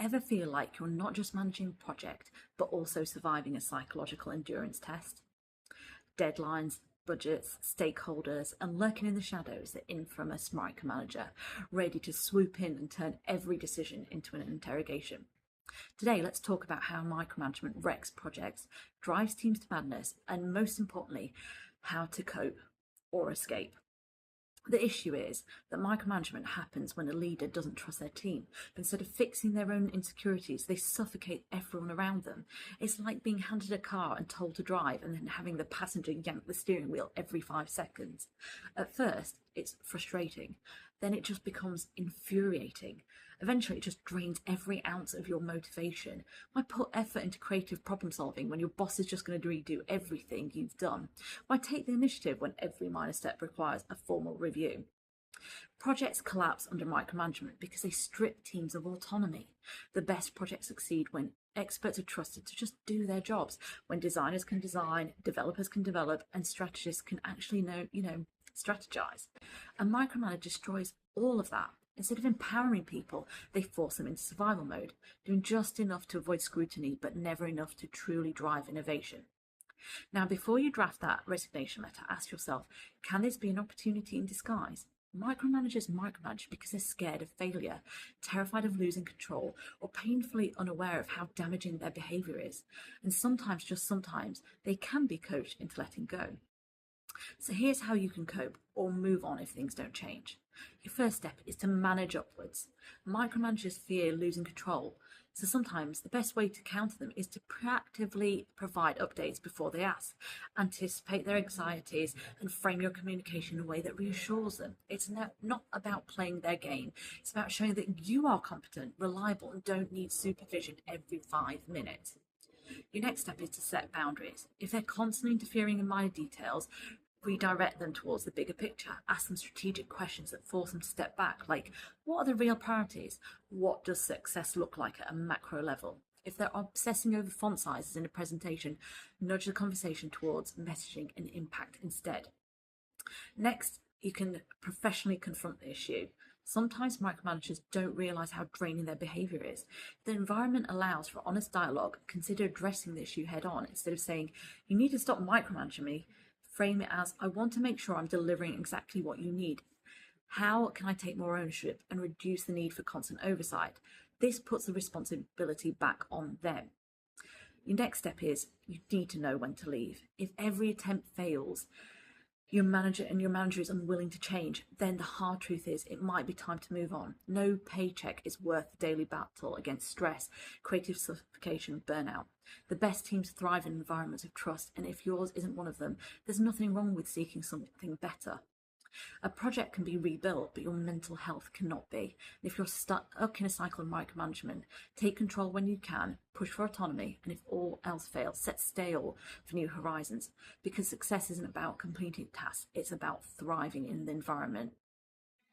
Ever feel like you're not just managing a project, but also surviving a psychological endurance test? Deadlines, budgets, stakeholders, and lurking in the shadows, the infamous micromanager, ready to swoop in and turn every decision into an interrogation. Today, let's talk about how micromanagement wrecks projects, drives teams to madness, and most importantly, how to cope or escape. The issue is that micromanagement happens when a leader doesn't trust their team. But instead of fixing their own insecurities, they suffocate everyone around them. It's like being handed a car and told to drive and then having the passenger yank the steering wheel every 5 seconds. At first, it's frustrating. Then it just becomes infuriating. Eventually, it just drains every ounce of your motivation. Why put effort into creative problem solving when your boss is just going to redo everything you've done? Why take the initiative when every minor step requires a formal review? Projects collapse under micromanagement because they strip teams of autonomy. The best projects succeed when experts are trusted to just do their jobs, when designers can design, developers can develop, and strategists can actually strategize. A micromanager destroys all of that. Instead of empowering people, they force them into survival mode, doing just enough to avoid scrutiny, but never enough to truly drive innovation. Now, before you draft that resignation letter, ask yourself, can this be an opportunity in disguise? Micromanagers micromanage because they're scared of failure, terrified of losing control, or painfully unaware of how damaging their behavior is. And sometimes, just sometimes, they can be coached into letting go. So here's how you can cope or move on if things don't change. Your first step is to manage upwards. Micromanagers fear losing control, so sometimes the best way to counter them is to proactively provide updates before they ask, anticipate their anxieties, and frame your communication in a way that reassures them. It's not about playing their game, it's about showing that you are competent, reliable, and don't need supervision every 5 minutes. Your next step is to set boundaries. If they're constantly interfering in minor details, redirect them towards the bigger picture. Ask them strategic questions that force them to step back, like, what are the real priorities? What does success look like at a macro level? If they're obsessing over font sizes in a presentation, nudge the conversation towards messaging and impact instead. Next, you can professionally confront the issue. Sometimes micromanagers don't realise how draining their behaviour is. If the environment allows for honest dialogue, consider addressing the issue head on instead of saying, you need to stop micromanaging me. Frame it as, I want to make sure I'm delivering exactly what you need. How can I take more ownership and reduce the need for constant oversight? This puts the responsibility back on them. Your next step is, you need to know when to leave. If every attempt fails, your manager is unwilling to change, then the hard truth is it might be time to move on. No paycheck is worth the daily battle against stress, creative suffocation, burnout. The best teams thrive in environments of trust, and if yours isn't one of them, there's nothing wrong with seeking something better. A project can be rebuilt, but your mental health cannot be. And if you're stuck in a cycle of micromanagement, take control when you can, push for autonomy, and if all else fails, set sail for new horizons. Because success isn't about completing tasks, it's about thriving in the environment